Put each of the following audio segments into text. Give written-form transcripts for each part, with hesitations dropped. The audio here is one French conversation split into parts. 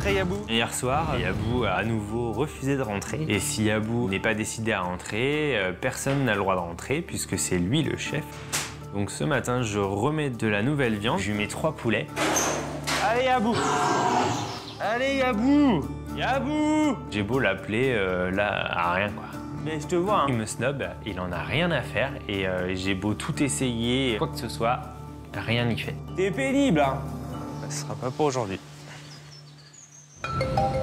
rentrer, Yabou? Hier soir, Yabou a à nouveau refusé de rentrer. Et si Yabou n'est pas décidé à rentrer, personne n'a le droit de rentrer puisque c'est lui le chef. Donc ce matin, je remets de la nouvelle viande. Je lui mets 3 poulets. Allez, Yabou! Allez, Yabou! Yabou! J'ai beau l'appeler, là, à rien, quoi. Mais je te vois, hein. Il me snob, il en a rien à faire. Et j'ai beau tout essayer, quoi que ce soit, rien n'y fait. T'es pénible, hein? Ce sera pas pour aujourd'hui.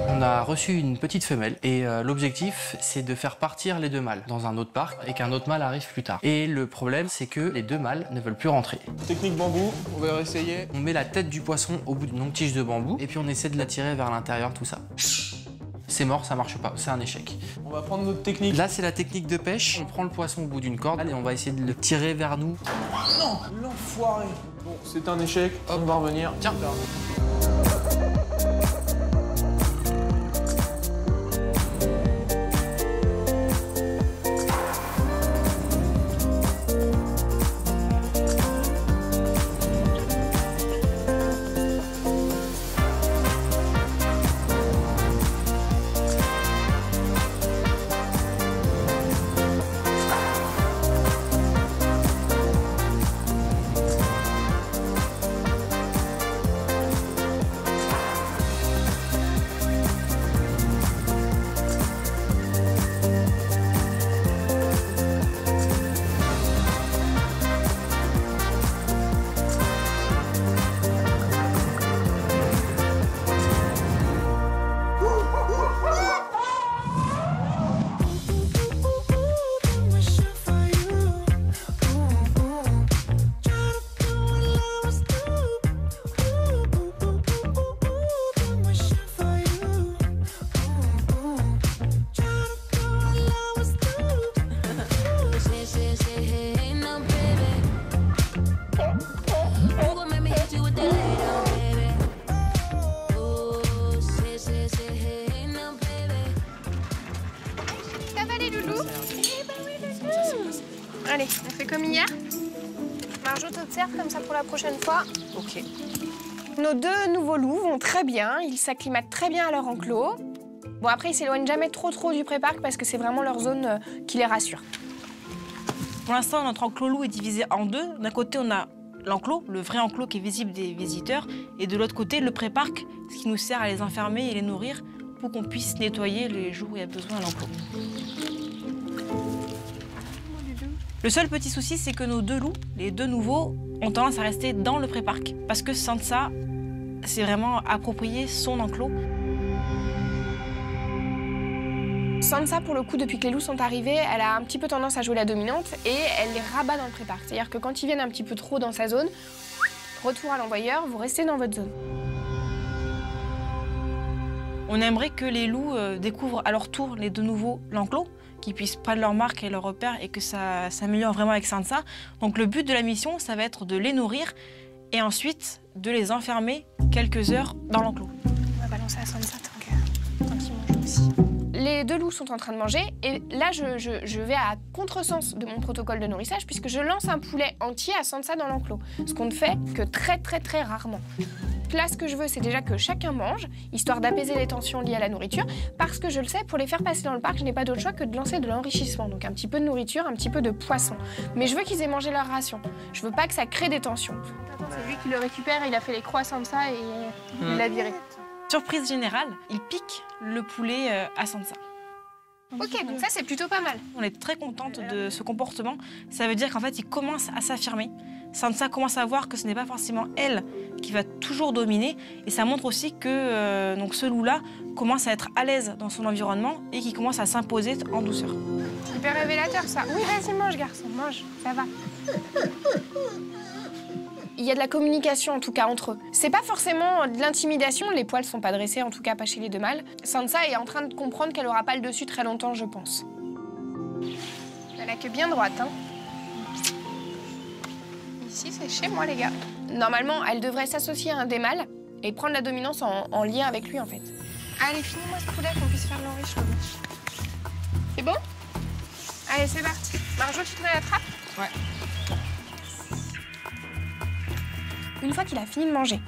On a reçu une petite femelle et l'objectif c'est de faire partir les 2 mâles dans un autre parc et qu'un autre mâle arrive plus tard. Et le problème c'est que les 2 mâles ne veulent plus rentrer. Technique bambou, on va essayer. On met la tête du poisson au bout d'une longue tige de bambou et puis on essaie de l'attirer vers l'intérieur, tout ça. C'est mort, ça marche pas, c'est un échec. On va prendre notre technique. Là c'est la technique de pêche, on prend le poisson au bout d'une corde et on va essayer de le tirer vers nous. Non, l'enfoiré. Bon, c'est un échec, on va revenir. Tiens. Allez, on fait comme hier. Marjo t'observe comme ça pour la prochaine fois. Ok. Nos 2 nouveaux loups vont très bien, ils s'acclimatent très bien à leur enclos. Bon, après, ils s'éloignent jamais trop du pré-parc parce que c'est vraiment leur zone qui les rassure. Pour l'instant, notre enclos loup est divisé en 2. D'un côté, on a l'enclos, le vrai enclos qui est visible des visiteurs, et de l'autre côté, le pré-parc, ce qui nous sert à les enfermer et les nourrir pour qu'on puisse nettoyer les jours où il y a besoin à l'enclos. Le seul petit souci, c'est que nos 2 loups, les 2 nouveaux, ont tendance à rester dans le pré-parc. Parce que Sansa, c'est vraiment approprié son enclos. Sansa, pour le coup, depuis que les loups sont arrivés, elle a un petit peu tendance à jouer la dominante et elle les rabat dans le pré-parc. C'est-à-dire que quand ils viennent un petit peu trop dans sa zone, retour à l'envoyeur, vous restez dans votre zone. On aimerait que les loups découvrent à leur tour les 2 nouveaux l'enclos, qu'ils puissent prendre leur marque et leur repère et que ça s'améliore vraiment avec Sansa. Donc le but de la mission, ça va être de les nourrir et ensuite de les enfermer quelques heures dans l'enclos. On va balancer à Sansa tant qu'ils mangent aussi. Les 2 loups sont en train de manger et là, je vais à contresens de mon protocole de nourrissage puisque je lance un poulet entier à Sansa dans l'enclos, ce qu'on ne fait que très rarement. Là, ce que je veux, c'est déjà que chacun mange, histoire d'apaiser les tensions liées à la nourriture, parce que je le sais, pour les faire passer dans le parc, je n'ai pas d'autre choix que de lancer de l'enrichissement, donc un petit peu de nourriture, un petit peu de poisson. Mais je veux qu'ils aient mangé leur ration. Je veux pas que ça crée des tensions. Attends, c'est lui qui le récupère, il a fait les croissants de ça et il l'a viré. Surprise générale, il pique le poulet à Sansa. Ok, donc ça, c'est plutôt pas mal. On est très contente de ce comportement. Ça veut dire qu'en fait, il commence à s'affirmer. Sansa commence à voir que ce n'est pas forcément elle qui va toujours dominer. Et ça montre aussi que donc ce loup-là commence à être à l'aise dans son environnement et qui commence à s'imposer en douceur. Hyper révélateur, ça. Oui, vas-y, mange, garçon, mange, ça va. Il y a de la communication, en tout cas, entre eux. C'est pas forcément de l'intimidation, les poils sont pas dressés, en tout cas pas chez les 2 mâles. Sansa est en train de comprendre qu'elle aura pas le dessus très longtemps, je pense. Elle a que bien droite, hein. Ici, c'est chez moi, les gars. Normalement, elle devrait s'associer à un des mâles et prendre la dominance en lien avec lui, en fait. Allez, finis-moi ce poulet qu'on puisse faire de l'enrichissement. C'est bon? Allez, c'est parti. Marjo, tu te mets à la trappe? Ouais. Une fois qu'il a fini de manger,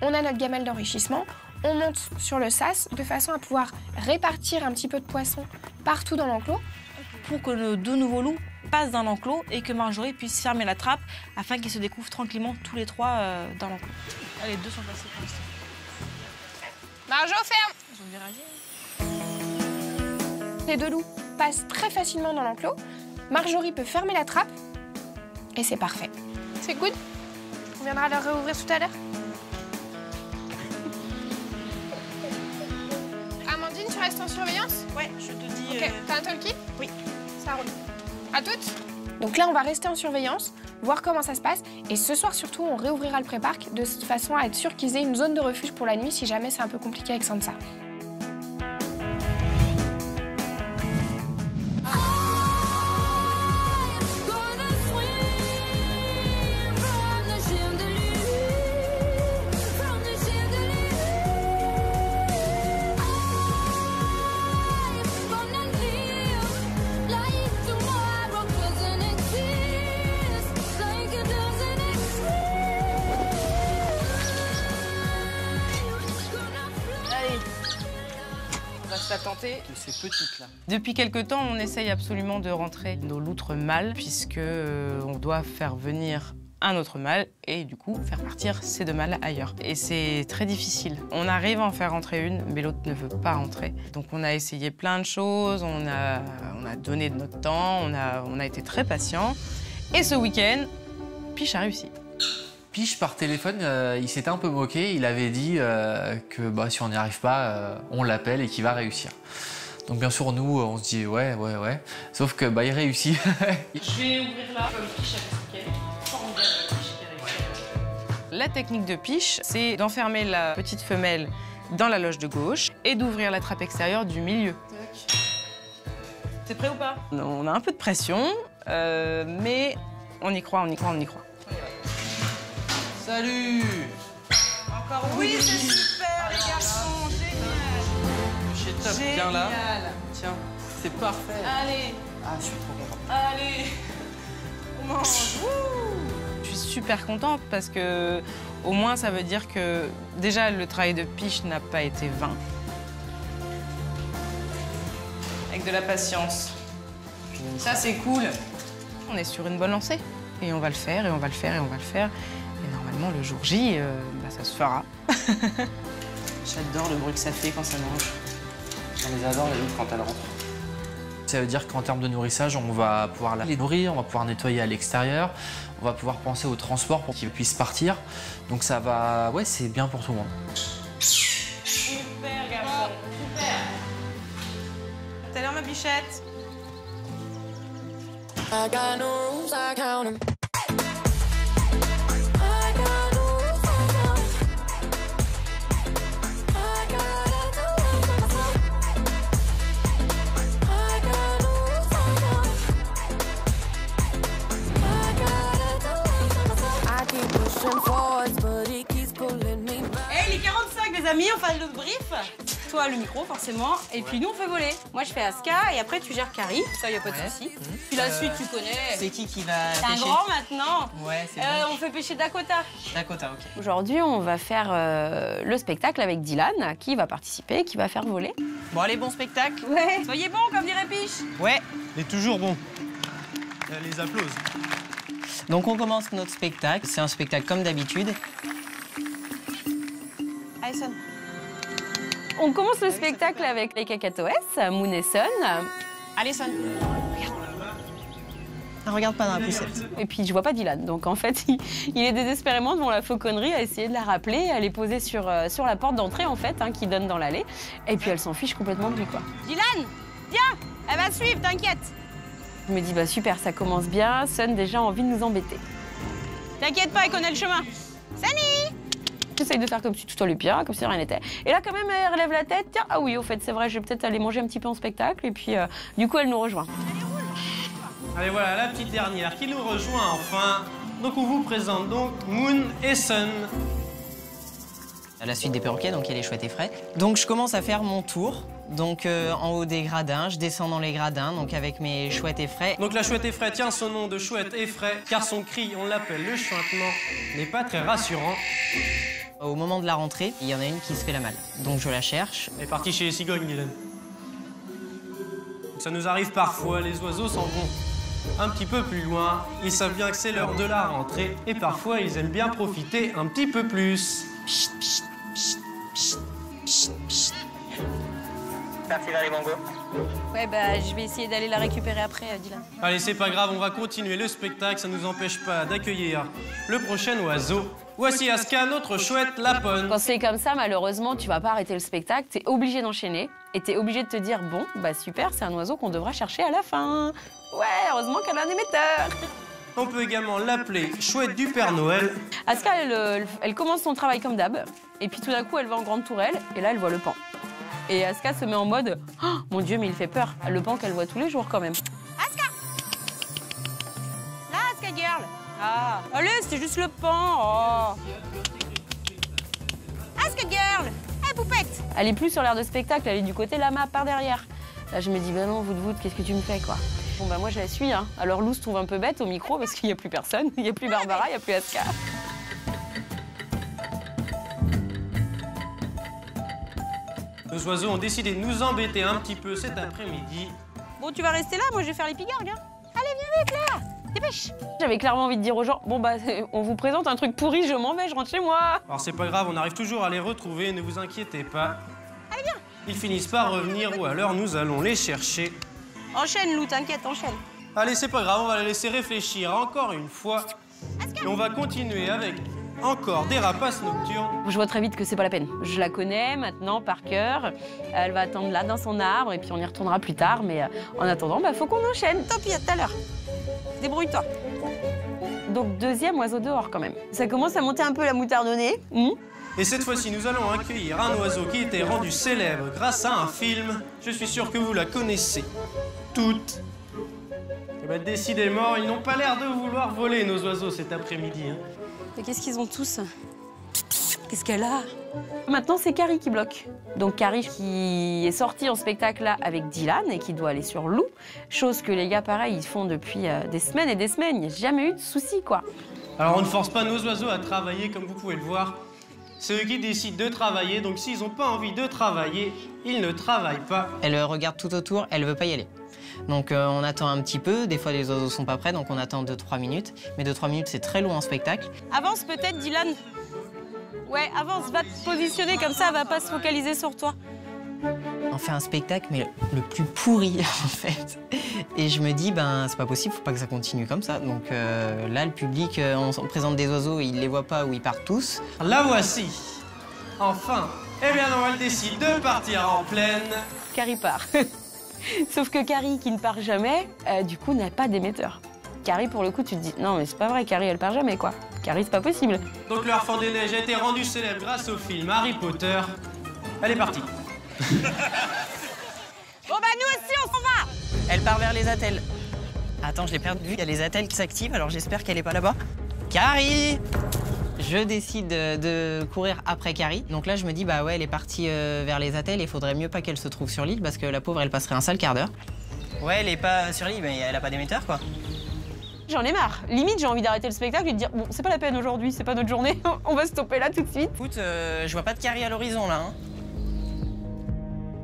on a notre gamelle d'enrichissement, on monte sur le sas de façon à pouvoir répartir un petit peu de poisson partout dans l'enclos. Pour que nos 2 nouveaux loups passent dans l'enclos et que Marjorie puisse fermer la trappe afin qu'ils se découvrent tranquillement tous les 3 dans l'enclos. Allez, 2 sont passés pour l'instant. Marjo, ferme! Ils ont bien réagi. Les 2 loups passent très facilement dans l'enclos. Marjorie peut fermer la trappe et c'est parfait. C'est good? On viendra le réouvrir tout à l'heure. Amandine, tu restes en surveillance? Ouais, je te dis... Ok, t'as un talkie? Oui. Ça roule. À toutes. Donc là, on va rester en surveillance, voir comment ça se passe. Et ce soir, surtout, on réouvrira le pré-parc de façon à être sûr qu'ils aient une zone de refuge pour la nuit si jamais c'est un peu compliqué avec Sansa. De ces petites là. Depuis quelque temps, on essaye absolument de rentrer nos loutres mâles puisque on doit faire venir un autre mâle et du coup faire partir ces 2 mâles ailleurs. Et c'est très difficile. On arrive à en faire rentrer une, mais l'autre ne veut pas rentrer. Donc on a essayé plein de choses, on a donné de notre temps, on a été très patient. Et ce week-end, Piche a réussi. Piche, par téléphone, il s'était un peu moqué. Il avait dit que si on n'y arrive pas, on l'appelle et qu'il va réussir. Donc bien sûr, nous, on se dit ouais. Sauf que il réussit. Je vais ouvrir là, comme Piche a fait. Formidable, Piche qui a réussi. La technique de Piche, c'est d'enfermer la petite femelle dans la loge de gauche et d'ouvrir la trappe extérieure du milieu. T'es prêt ou pas? On a un peu de pression, mais on y croit. Salut! Encore oui, c'est super, les garçons, génial! Chez Top, tiens là. Tiens, c'est parfait. Allez, Ah, je suis trop content. allez, on mange. Wouh! Je suis super contente parce que au moins ça veut dire que déjà le travail de Piche n'a pas été vain. Avec de la patience. Ça c'est cool. On est sur une bonne lancée et on va le faire et on va le faire et on va le faire. Et normalement le jour J, ça se fera. J'adore le bruit que ça fait quand ça mange. On les adore les loutres quand elles rentrent. Ça veut dire qu'en termes de nourrissage, on va pouvoir les nourrir, on va pouvoir nettoyer à l'extérieur, on va pouvoir penser au transport pour qu'ils puissent partir. Donc ça va, ouais, c'est bien pour tout le monde. Super garçon, super. À tout à l'heure ma bichette. I got no rules, I count 'em. Hey, les 45 les amis, on fait le brief. Toi le micro forcément, et puis nous on fait voler. Moi je fais Aska et après tu gères Carrie, ça y a pas de souci. Puis la suite tu connais. C'est qui va T'es un pêcher? grand maintenant. Ouais, c'est bon. On fait pêcher Dakota. Dakota, ok. Aujourd'hui, on va faire le spectacle avec Dylan, qui va participer, qui va faire voler. Bon, allez, bon spectacle. Ouais. Soyez bons comme dirait Piche. Ouais. Il est toujours bon. Les applauses. Donc, on commence notre spectacle. C'est un spectacle comme d'habitude. Alison. On commence le spectacle avec les cacatoès, Moon et Sun. Alison. Ne regarde pas dans la poussette. Et puis, je vois pas Dylan. Donc, en fait, il est désespérément devant la fauconnerie à essayer de la rappeler. Elle est posée sur la porte d'entrée, en fait, qui donne dans l'allée. Et puis, elle s'en fiche complètement de lui, quoi. Dylan, viens. Elle va te suivre, t'inquiète. Je me dis, bah super, ça commence bien. Sun, déjà, a envie de nous embêter. T'inquiète pas, elle connaît le chemin. Salut. J'essaye de faire comme si tout allait bien, comme si rien n'était. Et là, quand même, elle relève la tête. Tiens, ah oui, au fait, c'est vrai, je vais peut-être aller manger un petit peu en spectacle. Et puis, du coup, elle nous rejoint. Allez, voilà, la petite dernière qui nous rejoint enfin. Donc, on vous présente donc Moon et Sun. À la suite des perroquets, donc il y a les chouettes et frais. Donc, je commence à faire mon tour. Donc, en haut des gradins, je descends dans les gradins, donc avec mes chouettes et frais. Donc, la chouette effraie tient son nom de chouette effraie, car son cri, on l'appelle le chuintement, n'est pas très rassurant. Au moment de la rentrée, il y en a une qui se fait la malle. Donc je la cherche. Elle est partie chez les cigognes, Dylan. Ça nous arrive parfois, les oiseaux s'en vont un petit peu plus loin. Ils savent bien que c'est l'heure de la rentrée et parfois ils aiment bien profiter un petit peu plus. Psst, psst, psst, psst, psst, psst. Parti vers les bongos. Ouais, bah, je vais essayer d'aller la récupérer après, Dylan. Allez, c'est pas grave, on va continuer le spectacle, ça nous empêche pas d'accueillir le prochain oiseau. Voici Aska, notre chouette lapone. Quand c'est comme ça, malheureusement, tu vas pas arrêter le spectacle, t'es obligé d'enchaîner et t'es obligé de te dire, bon, bah super, c'est un oiseau qu'on devra chercher à la fin. Ouais, heureusement qu'elle a un émetteur. On peut également l'appeler chouette du Père Noël. Aska, elle commence son travail comme d'hab, et puis tout d'un coup, elle va en grande tourelle, et là, elle voit le pan. Et Aska se met en mode, oh, mon Dieu, mais il fait peur. Le pan qu'elle voit tous les jours quand même. Aska! Là, Aska girl! Ah, allez, c'était juste le pan. Oh. Aska girl! Hé, poupette! Elle est plus sur l'air de spectacle, elle est du côté lama par derrière. Là, je me dis, bah non, Wood, qu'est-ce que tu me fais, quoi? Bon, bah moi, je la suis, hein. Alors, Lou se trouve un peu bête au micro parce qu'il n'y a plus personne. Il n'y a plus Barbara, il n'y a plus Aska. Nos oiseaux ont décidé de nous embêter un petit peu cet après-midi. Bon, tu vas rester là, moi je vais faire les pigargues, hein. Allez, viens vite là! Dépêche! J'avais clairement envie de dire aux gens, bon bah, on vous présente un truc pourri, je m'en vais, je rentre chez moi. Alors c'est pas grave, on arrive toujours à les retrouver, ne vous inquiétez pas. Allez, viens! Ils finissent par revenir ou alors nous allons les chercher. Enchaîne, Lou, t'inquiète, enchaîne. Allez, c'est pas grave, on va les laisser réfléchir encore une fois. Et on va continuer avec encore des rapaces nocturnes. Je vois très vite que c'est pas la peine. Je la connais maintenant par cœur. Elle va attendre là dans son arbre et puis on y retournera plus tard. Mais en attendant, bah, faut qu'on enchaîne. Tant pis, à tout à l'heure. Débrouille-toi. Donc deuxième oiseau dehors quand même. Ça commence à monter un peu la moutarde au nez. Et cette fois-ci, nous allons accueillir un oiseau qui était rendu célèbre grâce à un film. Je suis sûr que vous la connaissez toutes. Et bah, décidément, ils n'ont pas l'air de vouloir voler nos oiseaux cet après-midi. Hein. Mais qu'est-ce qu'ils ont tous? Qu'est-ce qu'elle a? Maintenant, c'est Carrie qui bloque. Donc Carrie qui est sortie en spectacle là avec Dylan et qui doit aller sur Lou. Chose que les gars, pareil, ils font depuis des semaines et des semaines. Il n'y a jamais eu de souci, quoi. Alors, on ne force pas nos oiseaux à travailler, comme vous pouvez le voir. C'est eux qui décident de travailler, donc s'ils n'ont pas envie de travailler, ils ne travaillent pas. Elle regarde tout autour, elle veut pas y aller. Donc on attend un petit peu, des fois les oiseaux sont pas prêts, donc on attend 2-3 minutes. Mais 2-3 minutes, c'est très long en spectacle. Avance peut-être, Dylan. Ouais, avance, va te positionner comme ça, elle va pas se focaliser sur toi. On fait un spectacle, mais le plus pourri, en fait. Et je me dis, ben, c'est pas possible, faut pas que ça continue comme ça. Donc là, le public, on présente des oiseaux, ils les voient pas ou ils partent tous. La voici. Enfin. Eh bien non, elle décide de partir en plaine. Carrie part. Sauf que Carrie, qui ne part jamais, du coup, n'a pas d'émetteur. Carrie, pour le coup, tu te dis, non, mais c'est pas vrai, Carrie, elle part jamais, quoi. Carrie, c'est pas possible. Donc le Harfang des Neiges a été rendu célèbre grâce au film Harry Potter. Elle est partie. Bon, bah, nous aussi, on s'en va! Elle part vers les attelles. Attends, je l'ai perdu. Il y a les attelles qui s'activent, alors j'espère qu'elle est pas là-bas. Carrie! Je décide de courir après Carrie. Donc là, je me dis, bah ouais, elle est partie vers les attelles. Il faudrait mieux pas qu'elle se trouve sur l'île parce que la pauvre, elle passerait un sale quart d'heure. Ouais, elle est pas sur l'île, mais elle a pas d'émetteur, quoi. J'en ai marre. Limite, j'ai envie d'arrêter le spectacle et de dire, bon, c'est pas la peine aujourd'hui, c'est pas notre journée, on va stopper là tout de suite. Écoute, je vois pas de Carrie à l'horizon, là. Hein.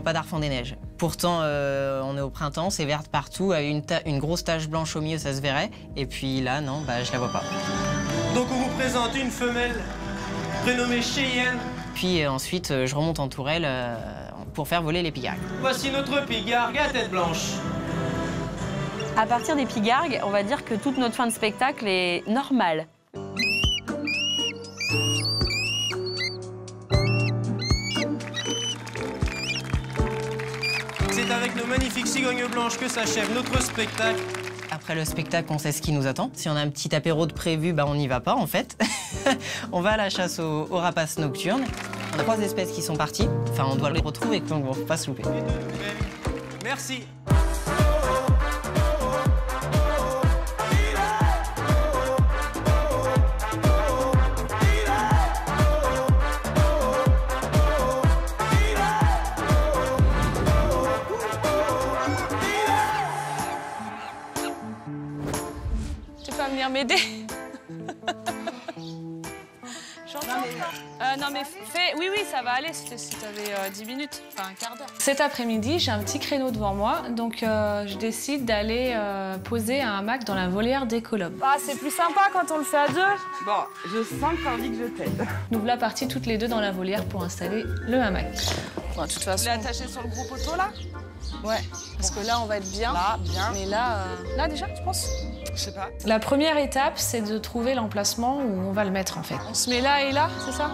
Pas d'Harfang des Neiges. Pourtant, on est au printemps, c'est vert partout, une grosse tache blanche au milieu, ça se verrait. Et puis là, non, bah je la vois pas. Donc on vous présente une femelle prénommée Cheyenne. Puis ensuite, je remonte en tourelle pour faire voler les pigargues. Voici notre pigargue à tête blanche. À partir des pigargues, on va dire que toute notre fin de spectacle est normale. C'est avec nos magnifiques cigognes blanches que s'achève notre spectacle. Après le spectacle, on sait ce qui nous attend. Si on a un petit apéro de prévu, bah on n'y va pas en fait. On va à la chasse aux rapaces nocturnes. On a 3 espèces qui sont parties. Enfin, on doit les retrouver, donc bon, faut pas se louper. Merci. Tu peux venir m'aider? Non mais oui, ça va aller si t'avais 10 minutes, enfin un quart d'heure. Cet après-midi, j'ai un petit créneau devant moi, donc je décide d'aller poser un hamac dans la volière des colobes. Ah, c'est plus sympa quand on le fait à deux. Bon, je sens que t'as envie que je t'aide. Nous voilà partis toutes les deux dans la volière pour installer le hamac. Bon, de toute façon... Tu l'as attaché sur le gros poteau, là? Ouais, parce que là, on va être bien. Là, bien. Mais là déjà, tu penses? Je sais pas. La première étape, c'est de trouver l'emplacement où on va le mettre, en fait. On se met là et là, c'est ça?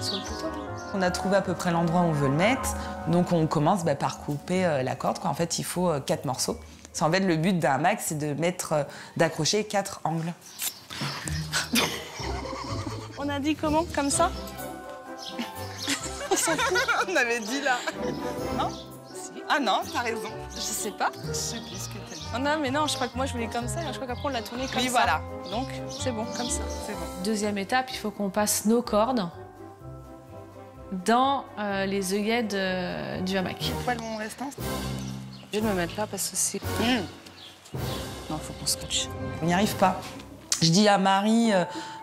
Sur le poteau, là. On a trouvé à peu près l'endroit où on veut le mettre, donc on commence par couper la corde. En fait, il faut 4 morceaux. En fait, le but d'un hamac, c'est d'accrocher 4 angles. On a dit comment? Comme ça? On s'en fout. On avait dit là. Non? Ah non, t'as raison. Je sais pas. Je sais plus ce que t'as dit. Oh non, mais non, je crois que moi je voulais comme ça, je crois qu'après on l'a tourné comme ça. Oui, voilà. Donc, c'est bon, comme ça. C'est bon. Deuxième étape, il faut qu'on passe nos cordes dans les œillets du hamac. Pourquoi mon restant? Je vais me mettre là parce que c'est... Non, faut qu'on scotche. On n'y arrive pas. Je dis à Marie,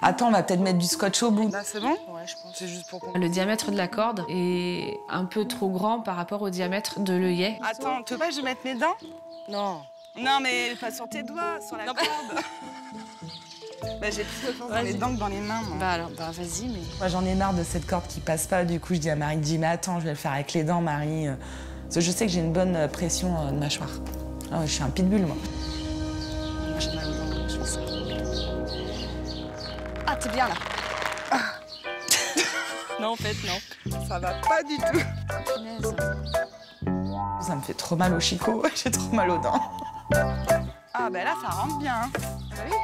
attends, on va peut-être mettre du scotch au bout. Là, c'est bon? Ouais, je pense. C'est juste pour qu'on... Le diamètre de la corde est un peu trop grand par rapport au diamètre de l'œillet. Attends, tu veux pas que je mette mes dents? Non. Non, mais pas sur tes doigts, sur la corde. J'ai plus de force dans les dents que dans les mains, moi. Bah alors, vas-y, mais... Moi, j'en ai marre de cette corde qui passe pas. Du coup, je dis à Marie, mais attends, je vais le faire avec les dents, Marie. Parce que je sais que j'ai une bonne pression de mâchoire. Ah ouais, je suis un pitbull, moi. J'ai mal aux dents, je pense. Ah, t'es bien, là. Ah. Non, en fait, non. Ça va pas du tout. Punaise. Ça me fait trop mal au chicot. J'ai trop mal aux dents. Ah, ben là, ça rentre bien. Hein. Ah oui.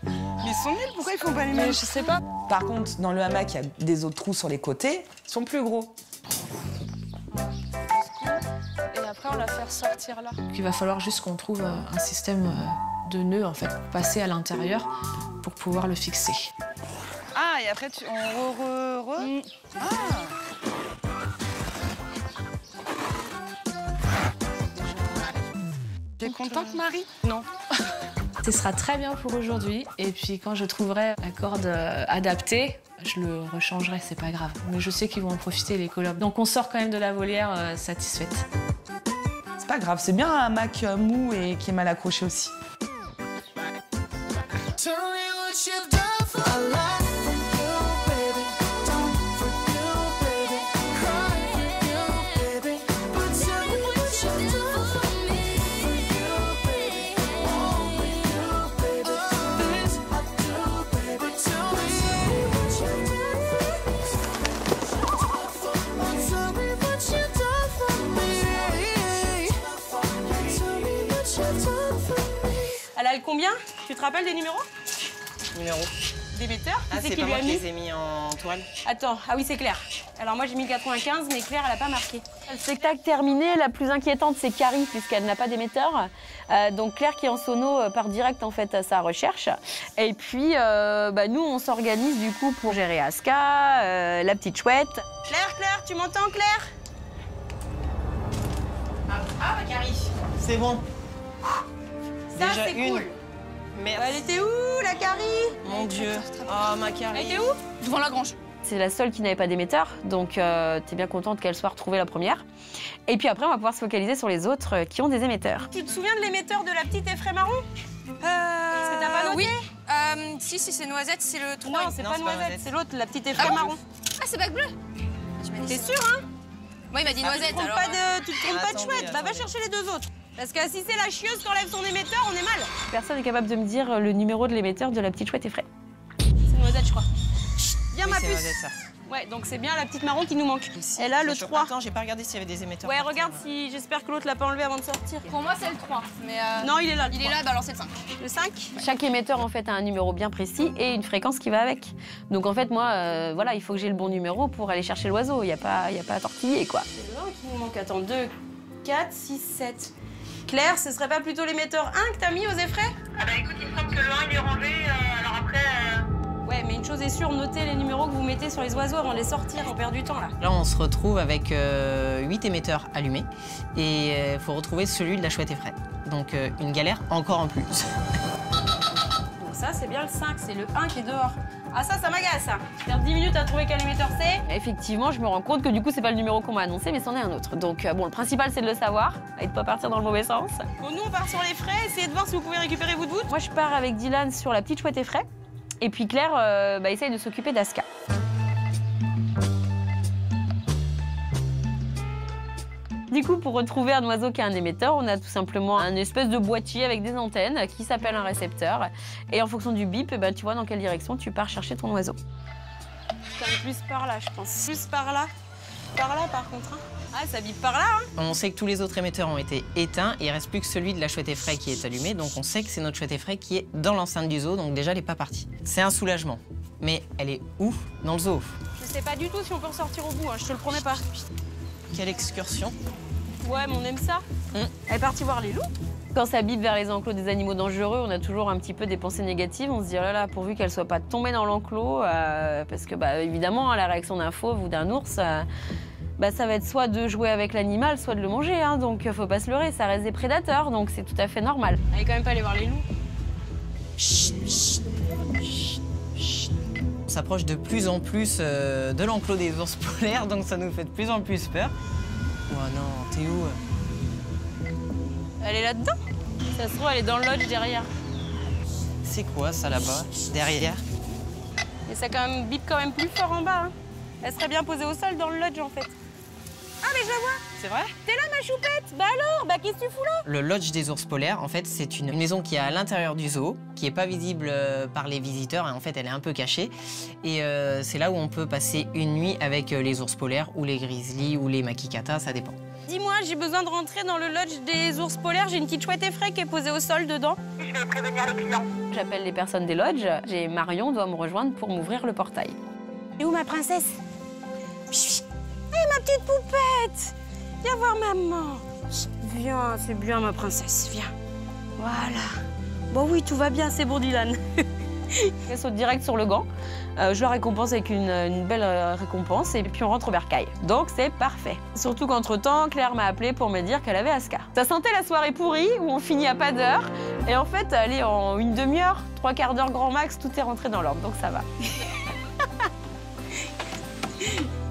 Mais ils sont nuls, pourquoi ils font pas les mêmes? Je sais pas. Par contre, dans le hamac, il y a des autres trous sur les côtés. Ils sont plus gros. Et après, on la fait ressortir là. Il va falloir juste qu'on trouve un système de nœuds, en fait, pour passer à l'intérieur pour pouvoir le fixer. Ah, et après, Ah. T'es contente, Marie? Non. Ce sera très bien pour aujourd'hui. Et puis, quand je trouverai la corde adaptée, je le rechangerai, c'est pas grave. Mais je sais qu'ils vont en profiter, les colobes. Donc, on sort quand même de la volière satisfaite. C'est pas grave, c'est bien un hamac mou et qui est mal accroché aussi. Elle a le combien? Tu te rappelles des numéros? Numéro. D'émetteur? Ah, c'est pas moi qui les ai mis en toile. Attends, ah oui, c'est Claire. Alors moi, j'ai mis 95, mais Claire, elle a pas marqué. Le spectacle terminé, la plus inquiétante, c'est Carrie, puisqu'elle n'a pas d'émetteur. Donc Claire qui est en sono part direct en fait à sa recherche. Et puis nous, on s'organise du coup pour gérer Aska, la petite chouette. Claire, tu m'entends, Claire? Ah, Carrie. C'est bon. Ça, déjà c'est une. cool. Merde. Elle était où, la Carrie? Mon Dieu. Oh, ma Carrie. Elle était où? Devant la grange. C'est la seule qui n'avait pas d'émetteur, donc t'es bien contente qu'elle soit retrouvée la première. Et puis après, on va pouvoir se focaliser sur les autres qui ont des émetteurs. Tu te souviens de l'émetteur de la petite effraie marron? Est-ce que t'as pas noté? Oui. Si, c'est Noisette, c'est le 3. Non, c'est pas Noisette, c'est l'autre, la petite effraie marron. Ah, c'est Bac Bleu. T'es sûre, hein? Moi, il m'a dit Noisette, alors... Tu te trompes pas de chouette, bah va chercher les deux autres. Parce que si c'est la chieuse qui enlève son émetteur, on est mal. Personne n'est capable de me dire le numéro de l'émetteur de la petite chouette effraie. C'est Noisette, je crois. Viens, ma puce. Noisette, ça. Ouais, donc c'est bien la petite marron qui nous manque. Elle a le 3. Attends, j'ai pas regardé s'il y avait des émetteurs. Ouais, regarde si... J'espère que l'autre l'a pas enlevé avant de sortir. Pour moi, c'est le 3. Mais non, il est là. Il est là, bah alors c'est le 5. Le 5? Chaque émetteur en fait a un numéro bien précis et une fréquence qui va avec. Donc en fait moi, voilà, il faut que j'ai le bon numéro pour aller chercher l'oiseau. Il y a pas à tortiller quoi. C'est le 1 qui nous manque. Attends, 2, 4, 6, 7. Claire, ce serait pas plutôt l'émetteur 1 que t'as mis aux effraits? Ah bah écoute, il me semble que le 1 il est rangé, alors après... Ouais, mais une chose est sûre, notez les numéros que vous mettez sur les oiseaux avant de les sortir, on perd du temps là. Là, on se retrouve avec 8 émetteurs allumés et il faut retrouver celui de la chouette effraie. Donc une galère encore en plus. Donc ça, c'est bien le 5, c'est le 1 qui est dehors. Ah ça m'agace. Faire 10 minutes à trouver quel émetteur c'est. Effectivement, je me rends compte que du coup, c'est pas le numéro qu'on m'a annoncé, mais c'en est un autre. Donc bon, le principal, c'est de le savoir et de pas partir dans le mauvais sens. Bon, nous, on part sur les frais. Essayez de voir si vous pouvez récupérer vous de voûte. Moi, je pars avec Dylan sur la petite chouette effraie. Et puis Claire essaye de s'occuper d'Aska. Du coup, pour retrouver un oiseau qui a un émetteur, on a tout simplement un espèce de boîtier avec des antennes qui s'appelle un récepteur. Et en fonction du bip, tu vois dans quelle direction tu pars chercher ton oiseau. Comme plus par là, je pense. Plus par là. Par là, par contre. Hein. Ah, ça bip par là. Hein. On sait que tous les autres émetteurs ont été éteints et il reste plus que celui de la chouette effraie qui est allumé. Donc on sait que c'est notre chouette effraie qui est dans l'enceinte du zoo. Donc déjà, elle n'est pas partie. C'est un soulagement. Mais elle est où dans le zoo? Je sais pas du tout si on peut ressortir au bout, hein, je te le promets pas. Quelle excursion? Ouais, mais on aime ça. Elle est partie voir les loups. Quand ça bip vers les enclos des animaux dangereux, on a toujours un petit peu des pensées négatives. On se dit, oh là là, pourvu qu'elle soit pas tombée dans l'enclos, parce que évidemment, la réaction d'un fauve ou d'un ours, ça va être soit de jouer avec l'animal, soit de le manger. Hein, donc faut pas se leurrer, ça reste des prédateurs, donc c'est tout à fait normal. Elle est quand même pas allée voir les loups. Chut, chut, chut, chut. On s'approche de plus en plus de l'enclos des ours polaires, donc ça nous fait de plus en plus peur. Oh non, t'es où? Elle est là-dedans. Ça se trouve, elle est dans le lodge derrière. C'est quoi ça là-bas, derrière? Et ça quand même bip quand même plus fort en bas. Hein. Elle serait bien posée au sol dans le lodge en fait. Ah mais je la vois. C'est vrai? T'es là ma choupette. Bah alors, qu'est-ce que tu fous là? Le lodge des ours polaires, en fait, c'est une maison qui est à l'intérieur du zoo, qui n'est pas visible par les visiteurs. En fait, elle est un peu cachée. Et c'est là où on peut passer une nuit avec les ours polaires ou les grizzlies ou les makikatas, ça dépend. Dis-moi, j'ai besoin de rentrer dans le lodge des ours polaires. J'ai une petite chouette effraie qui est posée au sol dedans. Je vais prévenir les clients. J'appelle les personnes des lodges. J'ai Marion doit me rejoindre pour m'ouvrir le portail. Et où ma princesse? Ma petite poupette! Viens voir maman. Viens, c'est bien ma princesse, viens. Voilà. Bon oui, tout va bien, c'est bon Dylan. Elle saute direct sur le gant. Je la récompense avec une belle récompense et puis on rentre au bercail. Donc c'est parfait. Surtout qu'entre-temps, Claire m'a appelé pour me dire qu'elle avait Aska. Ça sentait la soirée pourrie où on finit à pas d'heure. Et en fait, allez, en une demi-heure, 3/4 d'heure grand max, tout est rentré dans l'ordre, donc ça va.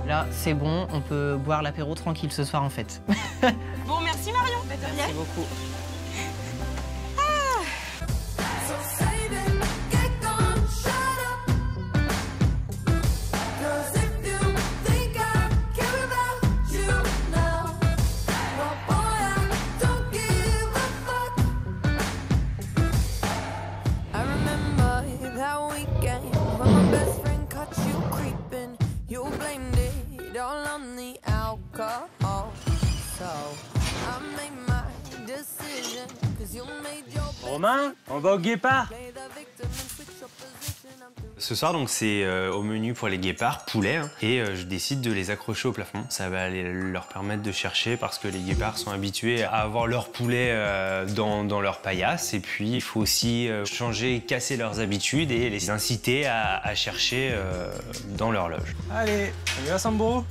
Là, c'est bon, on peut boire l'apéro tranquille ce soir en fait. Bon, merci Marion. Merci beaucoup. Romain, on va au guépard. Ce soir, donc, c'est au menu pour les guépards, poulet, hein, et je décide de les accrocher au plafond. Ça va leur permettre de chercher parce que les guépards sont habitués à avoir leur poulet dans leur paillasse. Et puis, il faut aussi changer, casser leurs habitudes et les inciter à chercher dans leur loge. Allez, on y va, Sambo.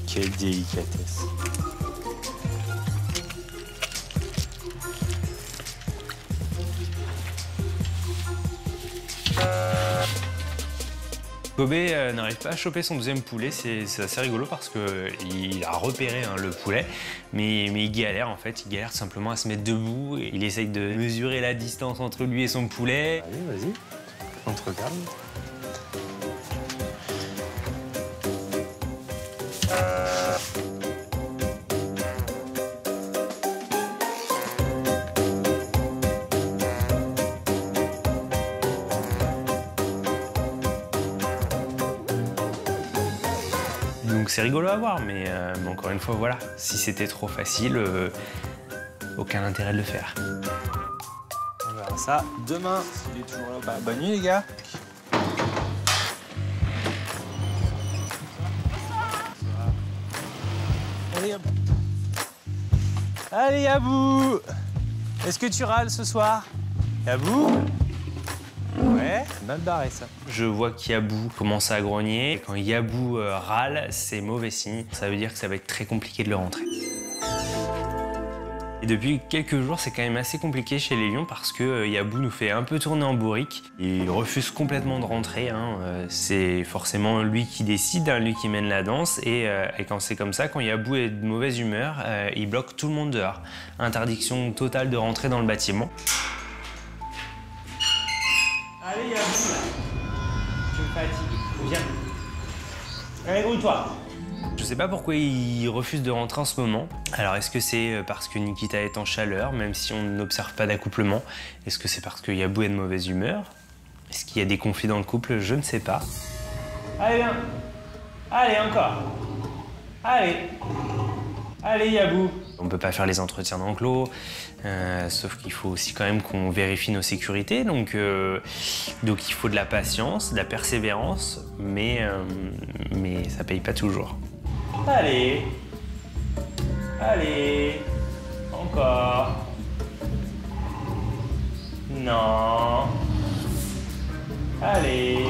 Quelle délicatesse. Kobe n'arrive pas à choper son deuxième poulet, c'est assez rigolo parce qu'il a repéré le poulet, mais il galère en fait, il galère simplement à se mettre debout et il essaye de mesurer la distance entre lui et son poulet. Allez, vas-y, on te regarde. Donc c'est rigolo à voir, mais encore une fois, voilà, si c'était trop facile, aucun intérêt de le faire. On verra ça demain, s'il est toujours là. Bah, bonne nuit les gars. Allez Yabou, est-ce que tu râles ce soir? Yabou? Ouais, mal barré ça. Je vois qu'Yabou commence à grogner. Et quand Yabou râle, c'est mauvais signe. Ça veut dire que ça va être très compliqué de le rentrer. Et depuis quelques jours, c'est quand même assez compliqué chez les lions parce que Yabou nous fait un peu tourner en bourrique. Il refuse complètement de rentrer. C'est forcément lui qui décide, lui qui mène la danse. Et quand c'est comme ça, quand Yabou est de mauvaise humeur, il bloque tout le monde dehors. Interdiction totale de rentrer dans le bâtiment. Allez Yabou, là. Tu me fatigues. Viens. Allez, grouille-toi. Je sais pas pourquoi il refuse de rentrer en ce moment. Alors est-ce que c'est parce que Nikita est en chaleur, même si on n'observe pas d'accouplement? Est-ce que c'est parce que Yabou est de mauvaise humeur? Est-ce qu'il y a des conflits dans le couple? Je ne sais pas. Allez, viens. Allez, encore. Allez. Allez, Yabou. On peut pas faire les entretiens d'enclos, sauf qu'il faut aussi quand même qu'on vérifie nos sécurités. Donc il faut de la patience, de la persévérance, mais ça paye pas toujours. Allez. Allez. Encore. Non. Allez.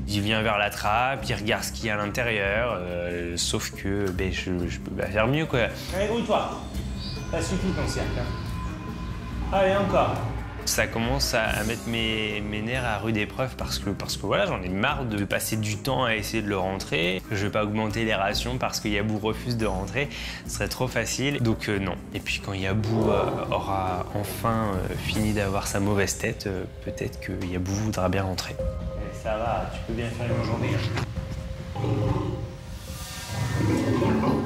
Il vient vers la trappe, il regarde ce qu'il y a à l'intérieur, sauf que je peux pas faire mieux, quoi. Allez, grouille-toi. Ça suffit ton cercle. Allez, encore. Ça commence à mettre mes nerfs à rude épreuve parce que voilà, j'en ai marre de passer du temps à essayer de le rentrer. Je vais pas augmenter les rations parce que Yabou refuse de rentrer, ce serait trop facile, donc non. Et puis quand Yabou aura enfin fini d'avoir sa mauvaise tête, peut-être que Yabou voudra bien rentrer. Ça va, tu peux bien faire une journée.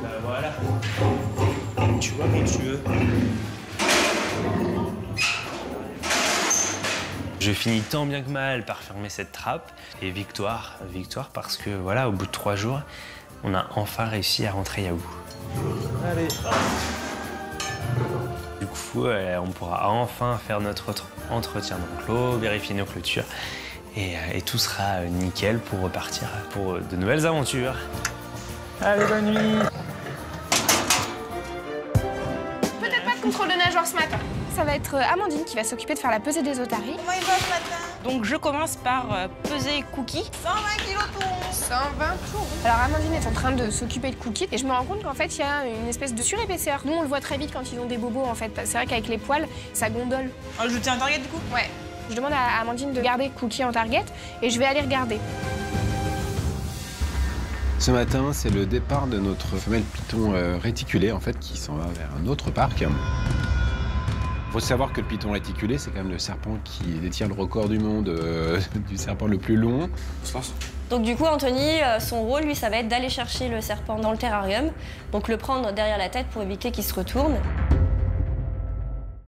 Ben voilà. Tu vois quand tu veux. Je finis tant bien que mal par fermer cette trappe. Et victoire parce que voilà, au bout de 3 jours, on a enfin réussi à rentrer Yabou. Allez. Du coup, on pourra enfin faire notre entretien d'enclos, vérifier nos clôtures. Et tout sera nickel pour repartir pour de nouvelles aventures. Allez, bonne nuit. Peut-être pas de contrôle de nageoire ce matin. Ça va être Amandine qui va s'occuper de faire la pesée des otaries. Comment il va ce matin? Donc je commence par peser Cookie. 120 kilos tout rond. 120 tout rond. Alors Amandine est en train de s'occuper de Cookie et je me rends compte qu'en fait il y a une espèce de surépaisseur. Nous on le voit très vite quand ils ont des bobos en fait. C'est vrai qu'avec les poils, ça gondole. Ah, je tiens un target du coup? Ouais. Je demande à Amandine de garder Cookie en target et je vais aller regarder. Ce matin, c'est le départ de notre femelle python réticulée en fait qui s'en va vers un autre parc. Il faut savoir que le python réticulé, c'est quand même le serpent qui détient le record du monde du serpent le plus long. Donc du coup, Anthony, son rôle, lui, ça va être d'aller chercher le serpent dans le terrarium, donc le prendre derrière la tête pour éviter qu'il se retourne.